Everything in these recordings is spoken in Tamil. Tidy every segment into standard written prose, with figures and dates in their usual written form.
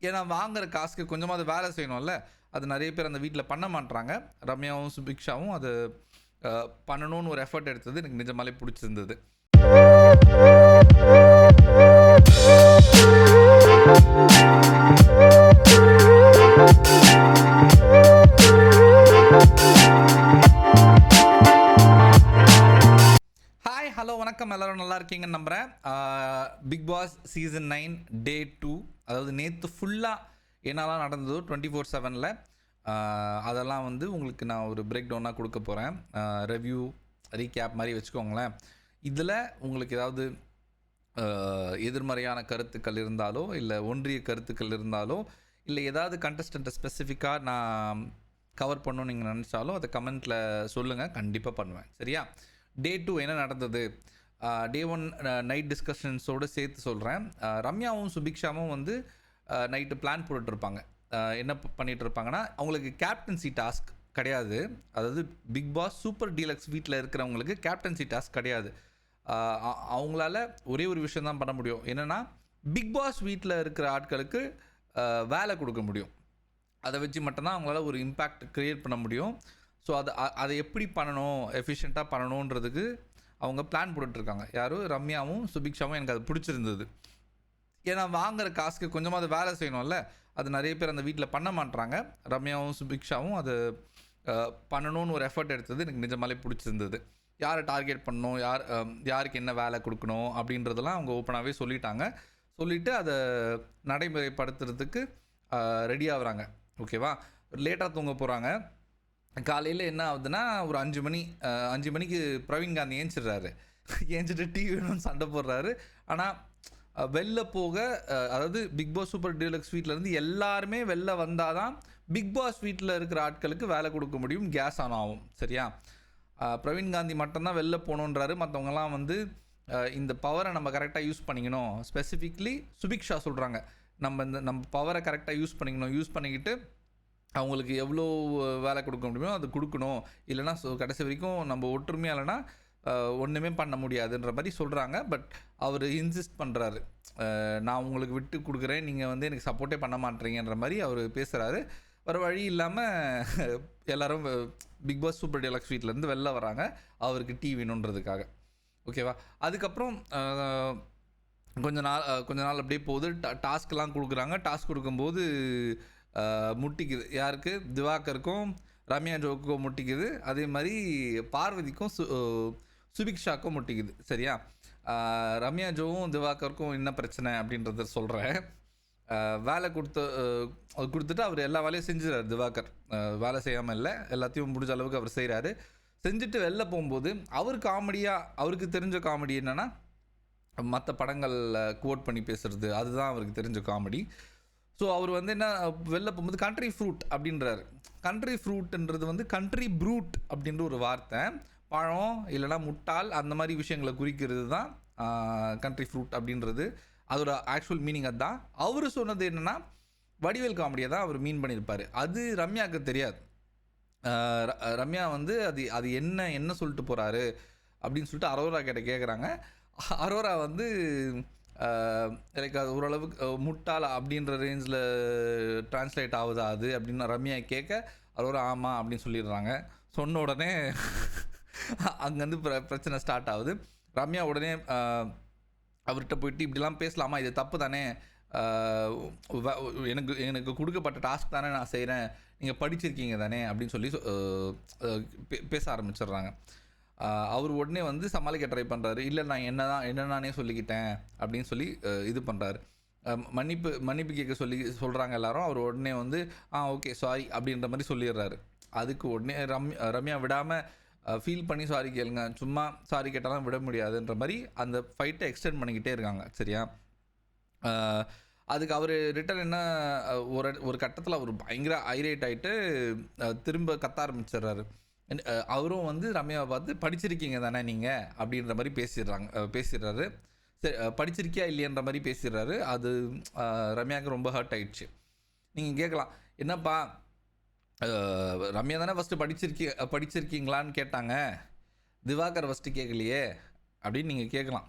ஏன்னா வாங்குற காசுக்கு கொஞ்சமாவது வேலை செய்யணும்ல. அது நிறைய பேர் அந்த வீட்டில் பண்ண மாட்றாங்க. ரம்யாவும் சுபிக்ஷாவும் அது பண்ணணும்னு ஒரு எஃபர்ட் எடுத்தது எனக்கு நிஜமாலே பிடிச்சிருந்தது. ஹாய், ஹலோ, வணக்கம். எல்லோரும் நல்லா இருக்கீங்கன்னு நம்புகிறேன். பிக் பாஸ் சீசன் 9 டே 2, அதாவது நேற்று ஃபுல்லாக என்னெல்லாம் நடந்ததோ 24/7 அதெல்லாம் வந்து உங்களுக்கு நான் ஒரு பிரேக் டவுனாக கொடுக்க போகிறேன். ரிவ்யூ ரீகேப் மாதிரி வச்சுக்கோங்களேன். இதில் உங்களுக்கு ஏதாவது எதிர்மறையான கருத்துக்கள் இருந்தாலோ, இல்லை ஒன்றிய கருத்துக்கள் இருந்தாலோ, இல்லை ஏதாவது கண்டஸ்டண்ட்டை ஸ்பெசிஃபிக்காக நான் கவர் பண்ணணும்னு நீங்கள் நினச்சாலும் அதை கமெண்ட்டில் சொல்லுங்கள். கண்டிப்பாக பண்ணுவேன். சரியா? டே 2 என்ன நடந்தது, டே 1 நைட் டிஸ்கஷன்ஸோடு சேர்த்து சொல்கிறேன். ரம்யாவும் சுபிக்ஷாவும் வந்து நைட்டு பிளான் போட்டுட்ருப்பாங்க. என்ன பண்ணிகிட்டு இருப்பாங்கன்னா, அவங்களுக்கு கேப்டன்சி டாஸ்க் கிடையாது. அதாவது பிக் பாஸ் சூப்பர் டீலக்ஸ் வீட்டில் இருக்கிறவங்களுக்கு கேப்டன்சி டாஸ்க் கிடையாது. அவங்களால ஒரே ஒரு விஷயம் தான் பண்ண முடியும். என்னென்னா, பிக் பாஸ் வீட்டில் இருக்கிற ஆட்களுக்கு வேலை கொடுக்க முடியும். அதை வச்சு மட்டும்தான் அவங்களால ஒரு இம்பேக்ட் க்ரியேட் பண்ண முடியும். ஸோ அதை எப்படி பண்ணணும், எஃபிஷியண்ட்டாக பண்ணணுன்றதுக்கு அவங்க பிளான் போட்டுட்ருக்காங்க. யாரும் ரம்யாவும் சுபிக்ஷாவும் எனக்கு அது பிடிச்சிருந்தது. ஏன்னா வாங்குற காசுக்கு கொஞ்சமாவது வேலை செய்யணும்ல. அது நிறைய பேர் அந்த வீட்டில் பண்ண மாட்றாங்க. ரம்யாவும் சுபிக்ஷாவும் அது பண்ணணும்னு ஒரு எஃபர்ட் எடுத்தது எனக்கு நிஜமாலே பிடிச்சிருந்தது. யாரை டார்கெட் பண்ணணும், யாருக்கு என்ன வேலை கொடுக்கணும் அப்படின்றதெல்லாம் அவங்க ஓப்பனாகவே சொல்லிட்டாங்க. சொல்லிவிட்டு அதை நடைமுறைப்படுத்துறதுக்கு ரெடி ஆகுறாங்க. ஓகேவா? லேட்டாக தூங்க போகிறாங்க. காலையில் என்ன ஆகுதுன்னா, ஒரு 5 மணிக்கு பிரவீன் காந்தி ஏஞ்சிடுறாரு. ஏஞ்சிட்டு டிவி வேணும்னு சண்டை போடுறாரு. ஆனால் வெளில போக, அதாவது பிக் பாஸ் சூப்பர் டீலக்ஸ் வீட்டிலேருந்து எல்லாருமே வெளில வந்தால் தான் பிக் பாஸ் வீட்டில் இருக்கிற ஆட்களுக்கு வேலை கொடுக்க முடியும், கேஸ் ஆன் ஆகும். சரியா? பிரவீன் காந்தி மட்டும்தான் வெளில போகணுன்றாரு. மற்றவங்கலாம் வந்து இந்த பவரை நம்ம கரெக்டாக யூஸ் பண்ணிக்கணும். ஸ்பெசிஃபிக்லி சுபிக்ஷா சொல்கிறாங்க, நம்ம பவரை கரெக்டாக யூஸ் பண்ணிக்கிட்டு அவங்களுக்கு எவ்வளோ வேலை கொடுக்க முடியுமோ அது கொடுக்கணும். இல்லைனா கடைசி வரைக்கும் நம்ம ஒற்றுமையாக இல்லைனா ஒன்றுமே பண்ண முடியாதுன்ற மாதிரி சொல்கிறாங்க. பட் அவர் இன்சிஸ்ட் பண்ணுறாரு, நான் உங்களுக்கு விட்டு கொடுக்குறேன், நீங்கள் வந்து எனக்கு சப்போர்ட்டே பண்ண மாட்டேறீங்கன்ற மாதிரி அவர் பேசுகிறாரு. வேறு வழி இல்லாமல் எல்லோரும் பிக் பாஸ் சூப்பர் டீலக்ஸ் வீட்டிலேருந்து வெளில வராங்க, அவருக்கு டீ வேணுன்றதுக்காக. ஓகேவா? அதுக்கப்புறம் கொஞ்ச நாள் அப்படியே போகுது. டாஸ்க்லாம் கொடுக்குறாங்க. டாஸ்க் கொடுக்கும்போது முட்டிக்குது. யாருக்கு? திவாகருக்கும் ரம்யா ஜோவுக்கும் முட்டிக்குது. அதே மாதிரி பார்வதிக்கும் சுபிக்ஷாக்கும் முட்டிக்குது. சரியா? ரம்யா ஜோவும் திவாகருக்கும் என்ன பிரச்சனை அப்படின்றத சொல்கிறேன். வேலை கொடுத்துட்டு அவர் எல்லா வேலையும் செஞ்சுறாரு. திவாகர் வேலை செய்யாமல் இல்லை, எல்லாத்தையும் முடிஞ்ச அளவுக்கு அவர் செய்கிறாரு. செஞ்சுட்டு வெளில போகும்போது அவருக்கு தெரிஞ்ச காமெடி என்னென்னா, மற்ற படங்களில் கோட் பண்ணி பேசுகிறது. அதுதான் அவருக்கு தெரிஞ்ச காமெடி. ஸோ அவர் வந்து என்ன, வெளில போகும்போது கண்ட்ரி ஃப்ரூட் அப்படின்றாரு. கண்ட்ரி ஃப்ரூட்ன்றது வந்து கண்ட்ரி ப்ரூட் அப்படின்ற ஒரு வார்த்தை. பழம் இல்லைனா முட்டாள் அந்த மாதிரி விஷயங்களை குறிக்கிறது தான் கண்ட்ரி ஃப்ரூட் அப்படின்றது. அதோட ஆக்சுவல் மீனிங் அதுதான். அவர் சொன்னது என்னென்னா, வடிவேல் காமெடியை தான் அவர் மீன் பண்ணியிருப்பார். அது ரம்யாவுக்கு தெரியாது. ரம்யா வந்து அது என்ன சொல்லிட்டு போகிறாரு அப்படின்னு சொல்லிட்டு அரோரா கிட்ட கேட்குறாங்க. அரோரா வந்து எனக்கு அது ஓரளவுக்கு முட்டாள் அப்படின்ற ரேஞ்சில் ட்ரான்ஸ்லேட் ஆகுதா அது அப்படின்னு ரம்யா கேட்க, அரோரா ஆமாம் அப்படின்னு சொல்லிடுறாங்க. சொன்ன உடனே அங்கேருந்து பிரச்சனை ஸ்டார்ட் ஆகுது. ரம்யா உடனே அவர்கிட்ட போயிட்டு, இப்படிலாம் பேசலாமா, இது தப்பு தானே, எனக்கு கொடுக்கப்பட்ட டாஸ்க் தானே நான் செய்கிறேன், நீங்கள் படிச்சிருக்கீங்க தானே அப்படின்னு சொல்லி பேச ஆரம்பிச்சிடுறாங்க. அவர் உடனே வந்து சமாளிக்க ட்ரை பண்ணுறாரு. இல்லை, நான் என்னன்னானே சொல்லிக்கிட்டேன் அப்படின்னு சொல்லி இது பண்ணுறாரு. மன்னிப்பு கேட்க சொல்கிறாங்க எல்லாரும். அவர் உடனே வந்து ஓகே சாரி அப்படின்ற மாதிரி சொல்லிடுறாரு. அதுக்கு உடனே ரம்யா விடாமல் ஃபீல் பண்ணி சாரி கேளுங்க, சும்மா சாரி கேட்டாலும் விட முடியாதுன்ற மாதிரி அந்த ஃபைட்டை எக்ஸ்டெண்ட் பண்ணிக்கிட்டே இருக்காங்க. சரியா? அதுக்கு அவர் ரிட்டன் என்ன, ஒரு கட்டத்தில் அவர் பயங்கர ஐரேட் ஆகிட்டு திரும்ப கத்த ஆரம்பிச்சிடுறாரு. அவரும் வந்து ரம்யாவை பார்த்து படிச்சிருக்கீங்க தானே நீங்கள் அப்படின்ற மாதிரி பேசிடுறாரு. சரி, படிச்சிருக்கியா இல்லையன்ற மாதிரி பேசிடுறாரு. அது ரம்யாவுக்கு ரொம்ப ஹர்ட் ஆயிடுச்சு. நீங்கள் கேட்கலாம், என்னப்பா ரம்யா தானே ஃபஸ்ட்டு படிச்சிருக்கீங்களான்னு கேட்டாங்க, திவாகர் ஃபஸ்ட்டு கேட்கலையே அப்படின்னு நீங்கள் கேட்கலாம்.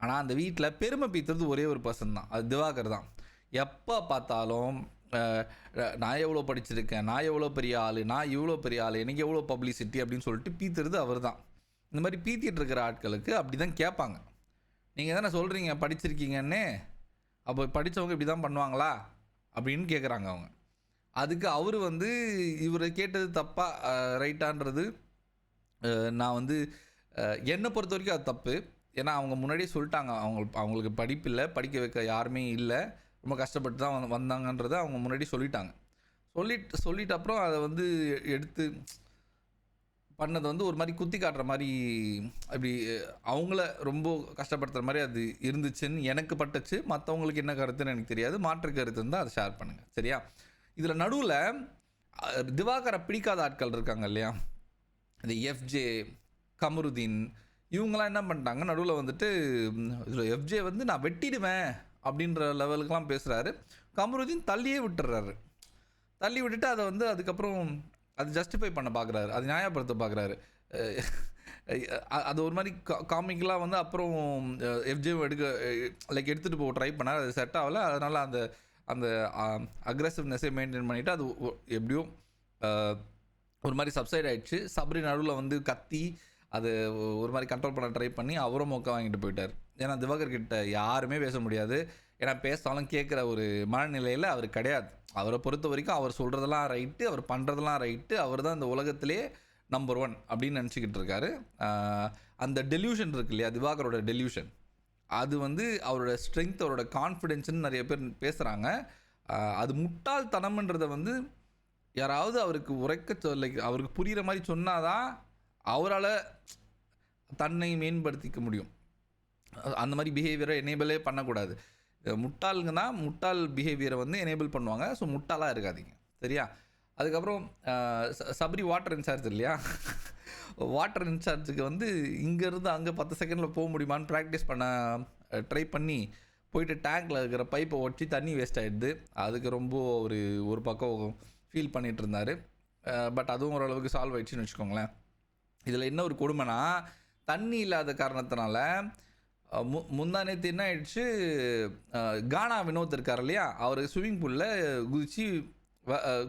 ஆனால் அந்த வீட்டில் பெருமை பீத்துறது ஒரே ஒரு பர்சன் தான், அது திவாகர் தான். எப்போ பார்த்தாலும் நான் எவ்வளோ படிச்சிருக்கேன், நான் எவ்வளோ பெரிய ஆள், நான் இவ்வளோ பெரிய ஆள், எனக்கு எவ்வளோ பப்ளிசிட்டி அப்படின்னு சொல்லிட்டு பீத்துறது அவர் தான். இந்த மாதிரி பீத்திட்டு இருக்கிற ஆட்களுக்கு அப்படி தான் கேட்பாங்க. நீங்கள் தானே சொல்கிறீங்க படிச்சிருக்கீங்கன்னு, அப்போ படித்தவங்க இப்படி தான் பண்ணுவாங்களா அப்படின்னு கேட்குறாங்க அவங்க. அதுக்கு அவர் வந்து இவரை கேட்டது தப்பாக ரைட்டான்றது நான் வந்து என்னை பொறுத்த வரைக்கும் அது தப்பு. ஏன்னா அவங்க முன்னாடியே சொல்லிட்டாங்க, அவங்களுக்கு படிப்பு இல்லை, படிக்க வைக்க யாருமே இல்லை, ரொம்ப கஷ்டப்பட்டு தான் வந்தாங்கன்றதை அவங்க முன்னாடி சொல்லிட்டாங்க. சொல்லிட்டு அப்புறம் அதை வந்து எடுத்து பண்ணது வந்து ஒரு மாதிரி குத்தி காட்டுற மாதிரி, அப்படி அவங்கள ரொம்ப கஷ்டப்படுத்துகிற மாதிரி அது இருந்துச்சுன்னு எனக்கு பட்டுச்சு. மற்றவங்களுக்கு என்ன கருத்துன்னு எனக்கு தெரியாது. மாற்று கருத்து இருந்தால் அதை ஷேர் பண்ணுங்கள், சரியா? இதில் நடுவில் திவாகரை பிடிக்காத ஆட்கள் இருக்காங்க இல்லையா, இந்த எஃப்ஜே, கமருதீன், இவங்களாம் என்ன பண்ணிட்டாங்க, நடுவில் வந்துட்டு இதில் எஃப்ஜே வந்து நான் வெட்டிடுவேன் அப்படின்ற லெவலுக்கெலாம் பேசுகிறாரு. கமருதீன் தள்ளியே விட்டுறாரு. தள்ளி விட்டுட்டு அதை வந்து அதுக்கப்புறம் அது ஜஸ்டிஃபை பண்ண பார்க்குறாரு, அது நியாயப்படுத்த பார்க்குறாரு. அது ஒரு மாதிரி காமிக்கலாக வந்து அப்புறம் எஃப்ஜே எடுத்துகிட்டு போக ட்ரை பண்ணார். அது செட் ஆகலை. அதனால் அந்த அந்த அக்ரெசிவ்னஸை மெயின்டைன் பண்ணிவிட்டு அது எப்படியோ ஒரு மாதிரி சப்சைட் ஆகிடுச்சு. சபரி நடுவில் வந்து கத்தி அது ஒரு மாதிரி கண்ட்ரோல் பண்ண ட்ரை பண்ணி அவரும் மொக்க வாங்கிட்டு போயிட்டார். ஏன்னா திவாகர் கிட்ட யாருமே பேச முடியாது. ஏன்னா பேசினாலும் கேட்குற ஒரு மனநிலையில் அவர் கிடையாது. அவரை பொறுத்த வரைக்கும் அவர் சொல்கிறதெல்லாம் ரைட்டு, அவர் பண்ணுறதெல்லாம் ரைட்டு, அவர் தான் இந்த உலகத்திலே நம்பர் 1 அப்படின்னு நினச்சிக்கிட்டு இருக்காரு. அந்த டெல்யூஷன் இருக்கு இல்லையா, திவாகரோட டெல்யூஷன், அது வந்து அவரோட ஸ்ட்ரென்த், அவரோட கான்ஃபிடென்ஸ்ன்னு நிறைய பேர் பேசுகிறாங்க. அது முட்டாள்தனம்ன்றதை வந்து யாராவது அவருக்கு அவருக்கு புரிகிற மாதிரி சொன்னாதான் அவரால் தன்னை மேம்படுத்திக்க முடியும். அந்த மாதிரி பிஹேவியரை எனேபிளே பண்ணக்கூடாது. முட்டாளுங்க தான் முட்டாள் பிஹேவியரை வந்து எனேபிள் பண்ணுவாங்க. ஸோ முட்டாளாக இருக்காதீங்க, சரியா? அதுக்கப்புறம் சபரி வாட்டர் இன்சார்ஜ் இல்லையா, வாட்டர் இன்சார்ஜுக்கு வந்து இங்கேருந்து அங்கே 10 செகண்டில் போக முடியுமான்னு ப்ராக்டிஸ் பண்ண ட்ரை பண்ணி போயிட்டு டேங்கில் இருக்கிற பைப்பை ஒட்டி தண்ணி வேஸ்ட் ஆகிடுது. அதுக்கு ரொம்ப ஒரு பக்கம் ஃபீல் பண்ணிகிட்டு இருந்தார். பட் அதுவும் ஓரளவுக்கு சால்வ் ஆகிடுச்சின்னு வச்சுக்கோங்களேன். இதில் என்ன ஒரு கொடுமைனா, தண்ணி இல்லாத காரணத்தினால முந்தா நேற்று என்ன ஆயிடுச்சு, கானா வினோத் இருக்கார் இல்லையா, அவர் ஸ்விம்மிங் பூலில் குதித்து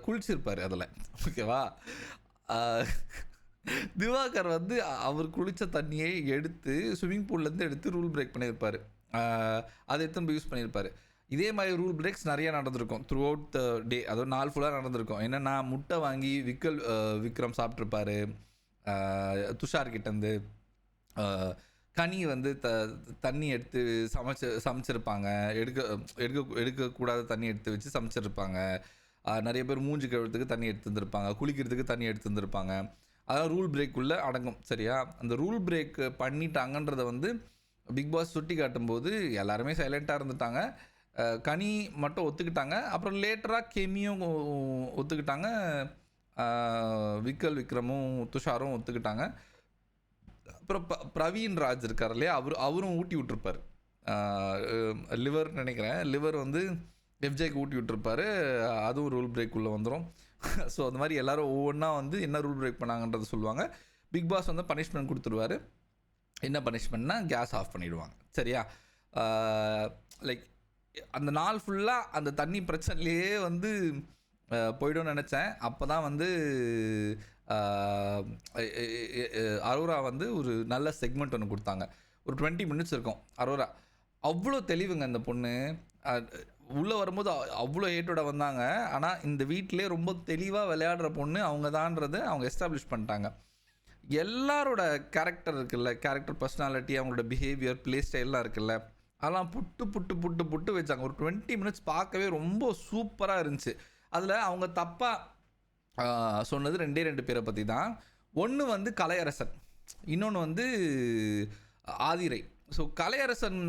குளிச்சிருப்பார். அதில் ஓகேவா, திவாகர் வந்து அவர் குளித்த தண்ணியை எடுத்து ஸ்விம்மிங் பூல்லேருந்து எடுத்து ரூல் பிரேக் பண்ணியிருப்பார். அதை எடுத்து போய் யூஸ் பண்ணியிருப்பார். இதே மாதிரி ரூல் பிரேக்ஸ் நிறையா நடந்திருக்கும் த்ரூ அவுட் த டே. அதுவும் நாள் ஃபுல்லாக நடந்திருக்கும். என்னென்னா, முட்டை வாங்கி விக்ரம் சாப்பிட்ருப்பார் துஷார் கிட்டேருந்து. கனி வந்து தண்ணி எடுத்து சமைச்சிருப்பாங்க, எடுக்கக்கூடாத தண்ணி எடுத்து வச்சு சமைச்சிருப்பாங்க. நிறைய பேர் மூஞ்சி கழுவுறதுக்கு தண்ணி எடுத்து வந்துருப்பாங்க, குளிக்கிறதுக்கு தண்ணி எடுத்து வந்துருப்பாங்க. அதான் ரூல் பிரேக்குள்ளே அடங்கும், சரியா? அந்த ரூல் பிரேக் பண்ணிட்டாங்கன்றதை வந்து பிக் பாஸ் சுட்டி காட்டும்போது எல்லாருமே சைலண்ட்டாக இருந்துட்டாங்க. கனி மட்டும் ஒத்துக்கிட்டாங்க. அப்புறம் லேட்டராக கெமியும் ஒத்துக்கிட்டாங்க, விக்ரமும் துஷாரும் ஒத்துக்கிட்டாங்க. அப்புறம் பிரவீன் ராஜ் இருக்கார் இல்லையா, அவரும் ஊட்டி விட்டுருப்பார். லிவர் நினைக்கிறேன், லிவர் வந்து எஃப்ஜேக்கு ஊட்டி விட்டுருப்பார். அதுவும் ரூல் பிரேக் உள்ளே வந்துடும். ஸோ அந்த மாதிரி எல்லோரும் ஒவ்வொன்றா வந்து என்ன ரூல் பிரேக் பண்ணாங்கன்றதை சொல்லுவாங்க. பிக் பாஸ் வந்து பனிஷ்மெண்ட் கொடுத்துருவார். என்ன பனிஷ்மெண்ட்னா கேஸ் ஆஃப் பண்ணிவிடுவாங்க, சரியா? லைக் அந்த நாள் ஃபுல்லாக அந்த தண்ணி பிரச்சனையிலேயே வந்து போய்டும்னு நினச்சேன். அப்போ தான் வந்து அரோரா வந்து ஒரு நல்ல செக்மெண்ட் ஒன்று கொடுத்தாங்க. ஒரு 20 மினிட்ஸ் இருக்கும். அரோரா அவ்வளோ தெளிவுங்க அந்த பொண்ணு. உள்ளே வரும்போது அவ்வளோ ஹேட்டோட வந்தாங்க. ஆனால் இந்த வீட்டிலே ரொம்ப தெளிவாக விளையாடுற பொண்ணு அவங்க தான்றதை அவங்க எஸ்டாப்ளிஷ் பண்ணிட்டாங்க. எல்லாரோட கேரக்டர் இருக்குல்ல, கேரக்டர், பர்சனாலிட்டி, அவங்களோட பிஹேவியர், ப்ளே ஸ்டைல்லாம் இருக்குல்ல, அதெல்லாம் புட்டு புட்டு புட்டு புட்டு வச்சாங்க. ஒரு 20 மினிட்ஸ் பார்க்கவே ரொம்ப சூப்பராக இருந்துச்சு. அதில் அவங்க தப்பாக சொன்னது 2 பேரை பற்றி தான். ஒன்று வந்து கலையரசன், இன்னொன்று வந்து ஆதிரை. ஸோ கலையரசன்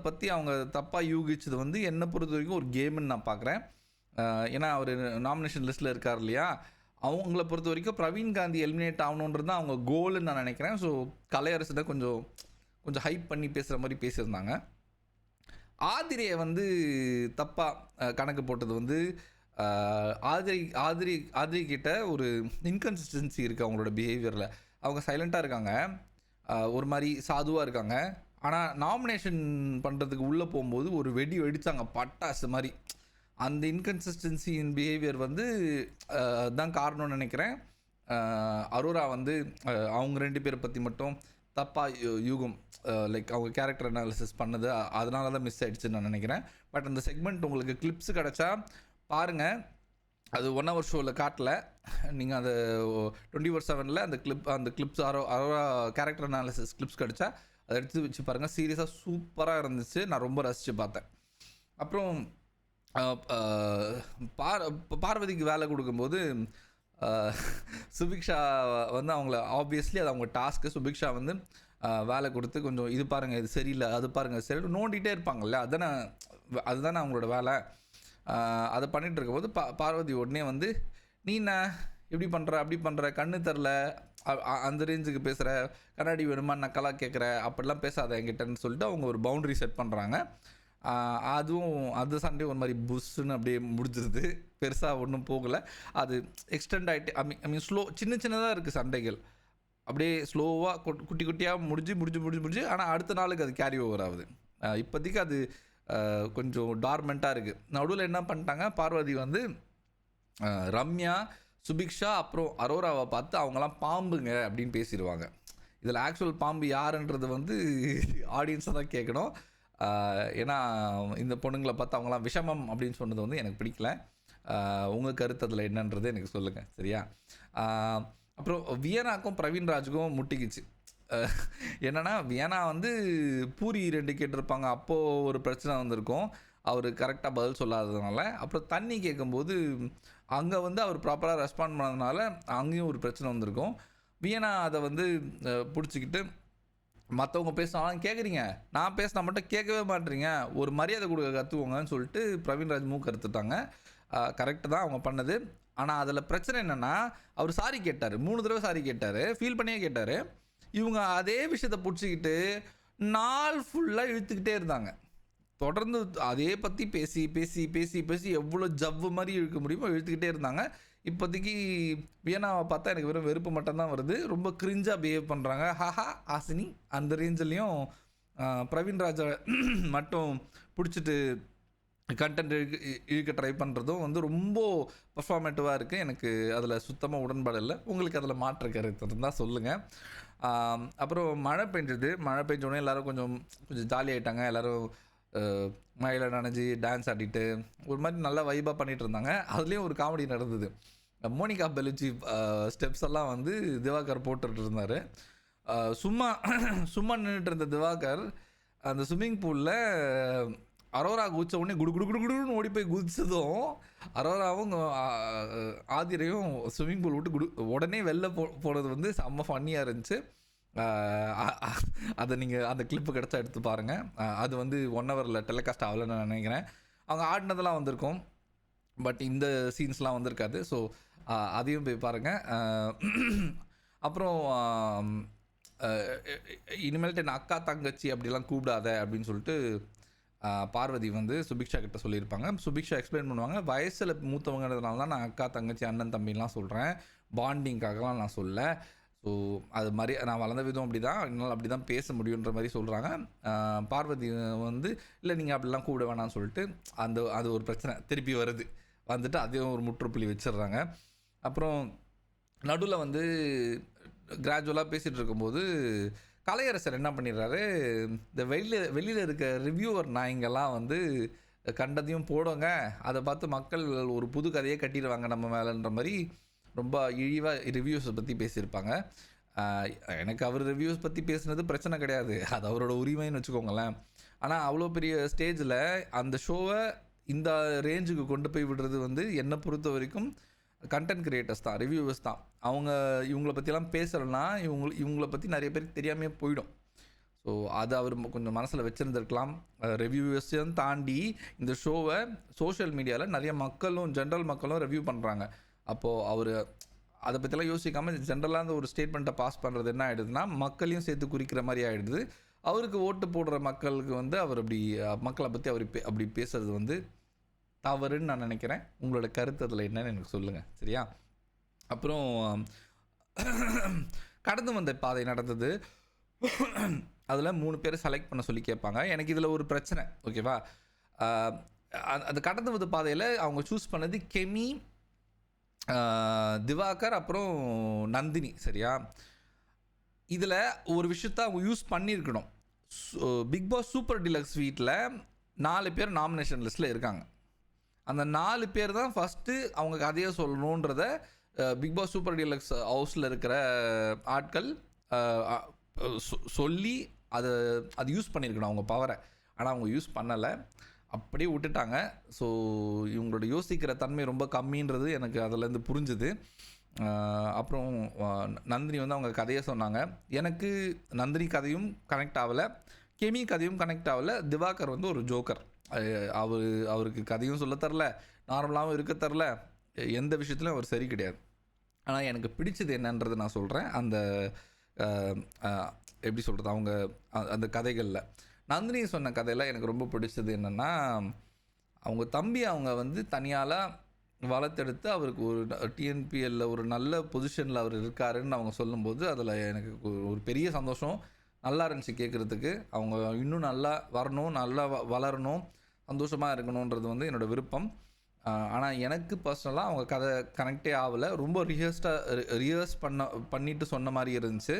பற்றி அவங்க தப்பாக யூகிச்சது வந்து என்னை பொறுத்த வரைக்கும் ஒரு கேமுன்னு நான் பார்க்குறேன். ஏன்னா அவர் நாமினேஷன் லிஸ்ட்டில் இருக்கார் இல்லையா, அவங்கள பொறுத்த வரைக்கும் பிரவீன் காந்தி எலிமினேட் ஆகணுன்றது தான் அவங்க கோல்னு நான் நினைக்கிறேன். ஸோ கலையரசனை கொஞ்சம் ஹைப் பண்ணி பேசுகிற மாதிரி பேசியிருந்தாங்க. ஆதிரையை வந்து தப்பாக கணக்கு போட்டது வந்து ஆதிரி கிட்ட ஒரு இன்கன்சிஸ்டன்சி இருக்குது அவங்களோட பிஹேவியரில். அவங்க சைலண்ட்டாக இருக்காங்க, ஒரு மாதிரி சாதுவாக இருக்காங்க. ஆனால் நாமினேஷன் பண்ணுறதுக்கு உள்ளே போகும்போது ஒரு வெடி வெடித்தாங்க, பட்டாசு மாதிரி. அந்த இன்கன்சிஸ்டன்சி இன் பிஹேவியர் வந்து தான் காரணம்னு நினைக்கிறேன். அரோரா வந்து அவங்க 2 பேரை பற்றி மட்டும் தப்பாக யூகம் லைக் அவங்க கேரக்டர் அனாலிசிஸ் பண்ணது அதனால தான் மிஸ் ஆகிடுச்சுன்னு நான் நினைக்கிறேன். பட் அந்த செக்மெண்ட் உங்களுக்கு கிளிப்ஸ் கிடச்சா பாருங்கள். அது 1 hour ஷோவில் காட்டல. நீங்கள் அந்த 24/7 அந்த clips Arora character analysis clips கிடச்சா அதை எடுத்து வச்சு பாருங்கள். சீரியஸாக சூப்பராக இருந்துச்சு. நான் ரொம்ப ரசித்து பார்த்தேன். அப்புறம் பார்வதிக்கு வேலை கொடுக்கும்போது சுபிக்ஷா வந்து அவங்கள ஆப்வியஸ்லி அது அவங்க டாஸ்க்கு. சுபிக்ஷா வந்து வேலை கொடுத்து கொஞ்சம் இது பாருங்கள், இது சரியில்லை, அது பாருங்கள், சரி நோண்டிகிட்டே இருப்பாங்கல்ல, அதுதானே அவங்களோட வேலை. அதை பண்ணிகிட்டு இருக்கும்போது பார்வதி உடனே வந்து நீ என்ன இப்படி பண்ணுற அப்படி பண்ணுற, கண்ணு தரல, அந்த ரேஞ்சுக்கு பேசுகிற, கண்ணாடி வேணுமா நக்கலாக கேட்குற, அப்படிலாம் பேசாத என்கிட்டன்னு சொல்லிட்டு அவங்க ஒரு பவுண்ட்ரி செட் பண்ணுறாங்க. அது சண்டே ஒரு மாதிரி புஷ்ஷுன்னு அப்படியே முடிஞ்சிருது. பெருசாக ஒன்றும் போகலை. அது எக்ஸ்டெண்ட் ஆகிட்டு ஐ மீன் ஸ்லோ சின்னதாக இருக்குது சண்டைகள். அப்படியே ஸ்லோவாக குட்டி குட்டியாக முடிஞ்சு ஆனால் அடுத்த நாளுக்கு அது கேரி ஓவர் ஆகுது. இப்போதைக்கு அது கொஞ்சம் டார்மெண்ட்டாக இருக்குது. நடுவில் என்ன பண்ணிட்டாங்க, பார்வதி வந்து ரம்யா, சுபிக்ஷா அப்புறம் அரோராவை பார்த்து அவங்களாம் பாம்புங்க அப்படின்னு பேசிடுவாங்க. இதில் ஆக்சுவல் பாம்பு யாருன்றது வந்து ஆடியன்ஸை தான் கேட்கணும். ஏன்னா இந்த பொண்ணுங்களை பார்த்து அவங்களாம் விஷமம் அப்படின்னு சொன்னது வந்து எனக்கு பிடிக்கல. உங்கள் கருத்து அதில் என்னன்றது எனக்கு சொல்லுங்கள், சரியா? அப்புறம் வியனாக்கும் பிரவீன்ராஜுக்கும் முட்டிக்குச்சு. என்னென்னா வியனா வந்து பூரி 2 கேட்டிருப்பாங்க. அப்போது ஒரு பிரச்சனை வந்திருக்கும், அவர் கரெக்டாக பதில் சொல்லாததுனால. அப்புறம் தண்ணி கேட்கும்போது அங்கே வந்து அவர் ப்ராப்பராக ரெஸ்பாண்ட் பண்ணதுனால அங்கேயும் ஒரு பிரச்சனை வந்திருக்கும். வியனா அதை வந்து பிடிச்சிக்கிட்டு மற்றவங்க பேசினாலும் கேட்குறீங்க, நான் பேசினா மட்டும் கேட்கவே மாட்டேறீங்க, ஒரு மரியாதை கொடுக்க கற்றுக்கோங்கன்னு சொல்லிட்டு பிரவீன்ராஜ் மூக்கு அறுத்துட்டாங்க. கரெக்டு தான் அவங்க பண்ணது. ஆனால் அதில் பிரச்சனை என்னென்னா, அவர் சாரி கேட்டார், 3 தடவை சாரி கேட்டார், ஃபீல் பண்ணியே கேட்டார். இவங்க அதே விஷயத்தை பிடிச்சிக்கிட்டு நாள் ஃபுல்லாக இழுத்துக்கிட்டே இருந்தாங்க. தொடர்ந்து அதே பற்றி பேசி பேசி பேசி பேசி எவ்வளோ ஜவ்வு மாதிரி இழுக்க முடியுமோ இழுத்துக்கிட்டே இருந்தாங்க. இப்போதைக்கு வியனாவை பார்த்தா எனக்கு வெறும் வெறுப்பு மட்டும்தான் வருது. ரொம்ப கிரிஞ்சாக பிஹேவ் பண்ணுறாங்க. ஹாஹா ஆசினி அந்த ரேஞ்சிலையும் பிரவீன்ராஜை மட்டும் பிடிச்சிட்டு கண்டென்ட் இழுக்க ட்ரை பண்ணுறதும் வந்து ரொம்ப பர்ஃபார்மேட்டிவாக இருக்குது. எனக்கு அதில் சுத்தமாக உடன்பாடு இல்லை. உங்களுக்கு அதில் மாற்ற கருத்து இருந்தால் சொல்லுங்கள். அப்புறம் மழை பெஞ்சோடனே எல்லோரும் கொஞ்சம் ஜாலியாகிட்டாங்க. எல்லோரும் மழையில் நனைஞ்சி டான்ஸ் ஆடிட்டு ஒரு மாதிரி நல்லா வைபாக பண்ணிகிட்டு இருந்தாங்க. அதுலேயும் ஒரு காமெடி நடந்தது. மோனிகா பெலுச்சி ஸ்டெப்ஸ் எல்லாம் வந்து திவாகர் போட்டுட்டு இருந்தார். சும்மா நின்றுட்டு இருந்த திவாகர் அந்த ஸ்விம்மிங் பூலில் அரோரா குதிச்ச உடனே குடுன்னு ஓடி போய் குதிச்சதும் அரோராவும் ஆதிரையும் ஸ்விம்மிங் பூல் விட்டு உடனே வெளில போனது வந்து செம்ம ஃபன்னியாக இருந்துச்சு. அதை நீங்கள் அந்த கிளிப்பு கிடச்சா எடுத்து பாருங்கள். அது வந்து 1 hourல டெலிகாஸ்ட் ஆகலைன்னு நான் நினைக்கிறேன். அவங்க ஆடினதெல்லாம் வந்திருக்கும், பட் இந்த சீன்ஸ்லாம் வந்திருக்காது. ஸோ அதையும் போய் பாருங்கள். அப்புறம் இனிமேல்ட்டு என்ன அக்கா தங்கச்சி அப்படிலாம் கூப்பிடாத அப்படின்னு சொல்லிட்டு பார்வதி வந்து சுபிக்ஷா கிட்ட சொல்லியிருப்பாங்க. சுபிக்ஷா எக்ஸ்பிளைன் பண்ணுவாங்க, வயசில் மூத்தவங்கிறதுனால தான் நான் அக்கா தங்கச்சி அண்ணன் தம்பிலாம் சொல்கிறேன், பாண்டிங்காகலாம் நான் சொல்ல. ஸோ அது மாதிரி நான் வளர்ந்த விதம் அப்படி தான், என்னால் அப்படி தான் பேச முடியுன்ற மாதிரி சொல்கிறாங்க. பார்வதி வந்து இல்லை நீங்கள் அப்படிலாம் கூப்பிட வேணாம்னு சொல்லிட்டு அது ஒரு பிரச்சனை திருப்பி வந்துட்டு அதையும் ஒரு முற்றுப்புள்ளி வச்சிடுறாங்க. அப்புறம் நடுவில் வந்து கிராஜுவலாக பேசிகிட்டு இருக்கும்போது கலையரசர் என்ன பண்ணிடுறாரு, இந்த வெளியில் இருக்க ரிவ்யூவர் நாய்ங்கெல்லாம் வந்து கண்டதையும் போடுங்க, அதை பார்த்து மக்கள் ஒரு புது கதையே கட்டிடுவாங்க நம்ம மேலேன்ற மாதிரி ரொம்ப இழிவாக ரிவ்யூஸை பற்றி பேசியிருப்பாங்க. எனக்கு அவர் ரிவ்யூஸ் பற்றி பேசுனது பிரச்சனை கிடையாது, அது அவரோட உரிமைன்னு வச்சுக்கோங்களேன். ஆனால் அவ்வளோ பெரிய ஸ்டேஜில் அந்த ஷோவை இந்த ரேஞ்சுக்கு கொண்டு போய் விடுறது வந்து என்னை பொறுத்த வரைக்கும் கண்டென்ட் கிரியேட்டர்ஸ் தான், ரிவ்யூவர்ஸ் தான். அவங்க இவங்கள பற்றிலாம் பேசலைன்னா இவங்கள பற்றி நிறைய பேருக்கு தெரியாமே போயிடும். ஸோ அது அவர் கொஞ்சம் மனசில் வச்சுருந்துருக்கலாம். ரிவ்யூவர்ஸையும் தாண்டி இந்த ஷோவை சோஷியல் மீடியாவில் நிறைய மக்களும் ஜென்ரல் மக்களும் ரிவ்யூ பண்ணுறாங்க. அப்போது அவர் அதை பற்றிலாம் யோசிக்காமல் ஜென்ரலாக அந்த ஒரு ஸ்டேட்மெண்ட்டை பாஸ் பண்ணுறது என்ன ஆகிடுதுன்னா மக்களையும் சேர்த்து குறிக்கிற மாதிரி ஆகிடுது. அவருக்கு ஓட்டு போடுற மக்களுக்கு வந்து அவர் மக்களை பற்றி அவர் அப்படி பேசுறது வந்து தவறுன்னு நான் நினைக்கிறேன். உங்களோட கருத்து அதில் என்னன்னு எனக்கு சொல்லுங்கள், சரியா? அப்புறம் கடந்து வந்த பாதை நடந்தது. அதில் 3 பேர் செலக்ட் பண்ண சொல்லி கேட்பாங்க. எனக்கு இதில் ஒரு பிரச்சனை, ஓகேவா? அந்த கடந்து வந்து பாதையில் அவங்க சூஸ் பண்ணது கெமி, திவாகர், அப்புறம் நந்தினி. சரியா? இதில் ஒரு விஷயத்த அவங்க யூஸ் பண்ணியிருக்கணும். பிக் பாஸ் சூப்பர் டிலக்ஸ் வீட்டில் 4 பேர் நாமினேஷன் லிஸ்ட்டில் இருக்காங்க. அந்த 4 பேர் தான் ஃபஸ்ட்டு அவங்க கதையை சொல்லணுன்றத பிக் பாஸ் சூப்பர் டீலக்ஸ் ஹவுஸில் இருக்கிற ஆட்கள் சொல்லி அது யூஸ் பண்ணியிருக்கணும் அவங்க பவரை. ஆனால் அவங்க யூஸ் பண்ணலை, அப்படியே விட்டுட்டாங்க. ஸோ இவங்களோட யோசிக்கிற தன்மை ரொம்ப கம்மின்றது எனக்கு அதிலேருந்து புரிஞ்சுது. அப்புறம் நந்தினி வந்து அவங்க கதையை சொன்னாங்க. எனக்கு நந்தினி கதையும் கனெக்ட் ஆகலை, கெமி கதையும் கனெக்ட் ஆகலை. திவாகர் வந்து ஒரு ஜோக்கர். அவருக்கு கதையும் சொல்ல தரல, நார்மலாகவும் இருக்க தரல, எந்த விஷயத்துலையும் அவர் சரி கிடையாது. ஆனால் எனக்கு பிடிச்சது என்னன்றது நான் சொல்கிறேன். அந்த எப்படி சொல்கிறது, அவங்க அந்த கதைகளில் நந்தினி சொன்ன கதையில் எனக்கு ரொம்ப பிடிச்சது என்னென்னா, அவங்க தம்பி அவங்க வந்து தனியால் வளர்த்தெடுத்து அவருக்கு ஒரு டிஎன்பிஎல்ல ஒரு நல்ல பொசிஷனில் அவர் இருக்காருன்னு அவங்க சொல்லும்போது அதில் எனக்கு ஒரு பெரிய சந்தோஷம். நல்லா இருந்துச்சு கேட்குறதுக்கு. அவங்க இன்னும் நல்லா வரணும், நல்லா வளரணும், சந்தோஷமாக இருக்கணுன்றது வந்து என்னோடய விருப்பம். ஆனால் எனக்கு பர்சனலாக அவங்க கதை கனெக்டே ஆகலை. ரொம்ப ரிஹர்ஸ் பண்ணிட்டு சொன்ன மாதிரி இருந்துச்சு.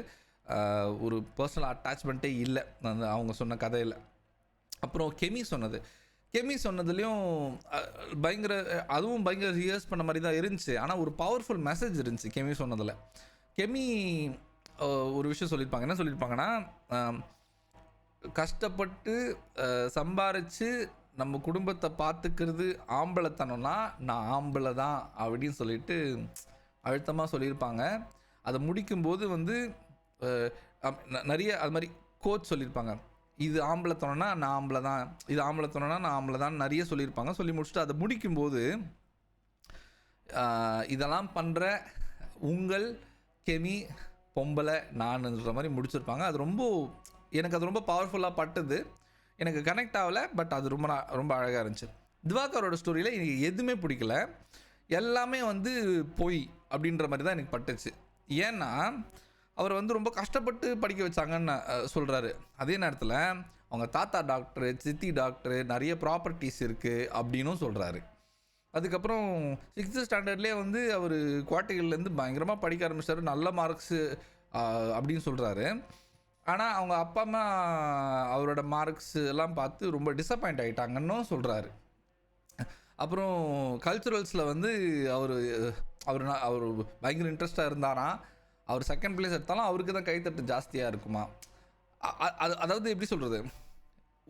ஒரு பர்சனல் அட்டாச்மெண்ட்டே இல்லை அந்த அவங்க சொன்ன கதையில். அப்புறம் கெமி சொன்னதுலேயும் அதுவும் பயங்கர ரிஹர்ஸ் பண்ண மாதிரி தான் இருந்துச்சு. ஆனால் ஒரு பவர்ஃபுல் மெசேஜ் இருந்துச்சு கெமி சொன்னதில். கெமி ஒரு விஷயம் சொல்லியிருப்பாங்க. என்ன சொல்லியிருப்பாங்கன்னா, கஷ்டப்பட்டு சம்பாரித்து நம்ம குடும்பத்தை பார்த்துக்கிறது ஆம்பளைத்தனம்னா நான் ஆம்பளை தான் அப்படின்னு சொல்லிட்டு அழுத்தமாக சொல்லியிருப்பாங்க. அதை முடிக்கும்போது வந்து நிறைய அது மாதிரி கோச் சொல்லியிருப்பாங்க. இது ஆம்பளைத்தனம்னா நான் ஆம்பளை தான், இது ஆம்பளைத்தனம்னா நான் ஆம்பளை தான் நிறைய சொல்லியிருப்பாங்க. சொல்லி முடிச்சுட்டு அதை முடிக்கும்போது இதெல்லாம் பண்ணுற உங்கள் கெமி பொம்பளை நான்ன்ற மாதிரி முடிச்சிருப்பாங்க. அது ரொம்ப பவர்ஃபுல்லாக பட்டுது. எனக்கு கனெக்ட் ஆகலை, பட் அது ரொம்ப அழகாக இருந்துச்சு. திவாகரோட ஸ்டோரியில் எனக்கு எதுவுமே பிடிக்கல. எல்லாமே வந்து பொய் அப்படின்ற மாதிரி தான் எனக்கு பட்டுச்சு. ஏன்னா அவர் வந்து ரொம்ப கஷ்டப்பட்டு படிக்க வச்சாங்கன்னு சொல்கிறாரு. அதே நேரத்தில் அவங்க தாத்தா டாக்டரு, சித்தி டாக்டரு, நிறைய ப்ராப்பர்ட்டிஸ் இருக்குது அப்படின்னும் சொல்கிறாரு. அதுக்கப்புறம் 6th ஸ்டாண்டர்ட்லேயே வந்து அவர் குவார்ட்டர்லேருந்து பயங்கரமாக படிக்க ஆரம்பிச்சார், நல்ல மார்க்ஸு அப்படின்னு சொல்கிறாரு. ஆனால் அவங்க அப்பா அம்மா அவரோட மார்க்ஸ் எல்லாம் பார்த்து ரொம்ப டிசப்பாயிண்ட் ஆகிட்டாங்கன்னு சொல்கிறாரு. அப்புறம் கல்ச்சுரல்ஸில் வந்து அவர் பயங்கர இன்ட்ரெஸ்டாக இருந்தாராம். அவர் செகண்ட் பிளேஸ் எடுத்தாலும் அவருக்கு தான் கைத்தட்டு ஜாஸ்தியாக இருக்குமா. அதாவது எப்படி சொல்கிறது,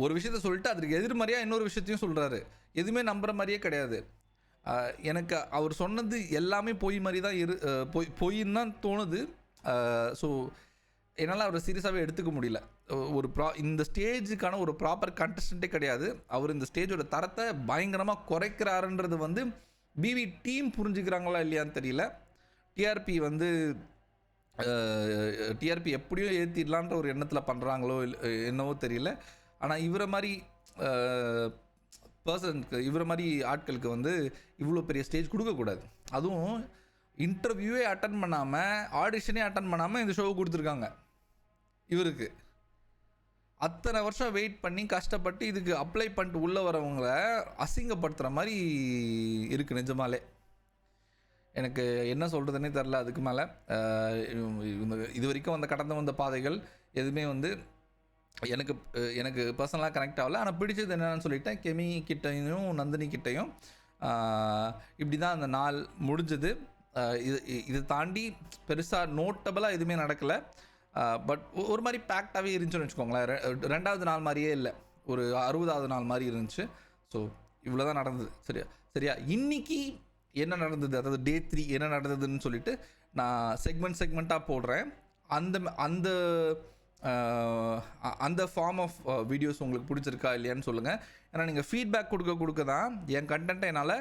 ஒரு விஷயத்த சொல்லிட்டு அதுக்கு எதிர்மறையாக இன்னொரு விஷயத்தையும் சொல்கிறாரு. எதுவுமே நம்புகிற மாதிரியே கிடையாது. எனக்கு அவர் சொன்னது எல்லாமே பொய் மாதிரி தான் பொய்ன்னு தான் தோணுது. ஸோ என்னால் அவரை சீரியஸாகவே எடுத்துக்க முடியல. இந்த ஸ்டேஜுக்கான ஒரு ப்ராப்பர் கண்டஸ்டண்ட்டே கிடையாது. அவர் இந்த ஸ்டேஜோட தரத்தை பயங்கரமாக குறைக்கிறாருன்றது வந்து பிவி டீம் புரிஞ்சுக்கிறாங்களா இல்லையான்னு தெரியல. டிஆர்பி எப்படியும் ஏற்றிடலான்ற ஒரு எண்ணத்தில் பண்ணுறாங்களோ என்னவோ தெரியல. ஆனால் இவரை மாதிரி இவரை மாதிரி ஆட்களுக்கு வந்து இவ்வளோ பெரிய ஸ்டேஜ் கொடுக்கக்கூடாது. அதுவும் இன்டர்வியூவே அட்டன் பண்ணாமல், ஆடிஷனே அட்டன் பண்ணாமல் இந்த ஷோவை கொடுத்துருக்காங்க இவருக்கு. அத்தனை வருஷம் வெயிட் பண்ணி கஷ்டப்பட்டு இதுக்கு அப்ளை பண்ணிட்டு உள்ளே வரவங்கள அசிங்கப்படுத்துகிற மாதிரி இருக்குது நிஜமாலே. எனக்கு என்ன சொல்கிறதுனே தெரில அதுக்கு மேலே. இது வரைக்கும் கடந்து வந்த பாதைகள் எதுவுமே வந்து எனக்கு பர்சனலாக கனெக்ட் ஆகலை. ஆனால் பிடிச்சது என்னென்னு சொல்லிட்டேன். கெமி கிட்டையும் நந்தினி கிட்டையும் இப்படி தான் அந்த நாள் முடிஞ்சது. இது தாண்டி பெருசாக நோட்டபுளாக எதுவுமே நடக்கலை. பட் ஒரு மாதிரி பேக்டாகவே இருந்துச்சுன்னு வச்சுக்கோங்களேன். 2வது நாள் மாதிரியே இல்லை, ஒரு 60வது நாள் மாதிரி இருந்துச்சு. ஸோ இவ்வளோ தான் நடந்தது. சரியா இன்றைக்கி என்ன நடந்தது, அதாவது டே 3 என்ன நடந்ததுன்னு சொல்லிட்டு நான் செக்மெண்ட்டாக போடுறேன். அந்த ஃபார்ம் ஆஃப் வீடியோஸ் உங்களுக்கு பிடிச்சிருக்கா இல்லையான்னு சொல்லுங்கள். ஏன்னா நீங்கள் ஃபீட்பேக் கொடுக்க தான் என் கண்டென்ட்டை என்னால்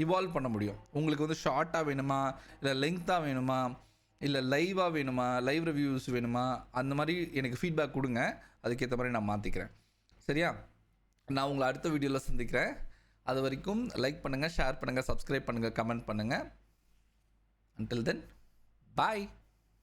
இவால்வ் பண்ண முடியும். உங்களுக்கு வந்து ஷார்ட்டாக வேணுமா, இல்லை லெங்க்த்தாக வேணுமா, இல்லை லைவாக வேணுமா, லைவ் ரிவ்யூஸ் வேணுமா, அந்த மாதிரி எனக்கு ஃபீட்பேக் கொடுங்க. அதுக்கேற்ற மாதிரி நான் மாற்றிக்கிறேன். சரியா? நான் உங்களை அடுத்த வீடியோவில் சந்திக்கிறேன். அது வரைக்கும் லைக் பண்ணுங்கள், ஷேர் பண்ணுங்கள், சப்ஸ்கிரைப் பண்ணுங்கள், கமெண்ட் பண்ணுங்கள். Until then, bye.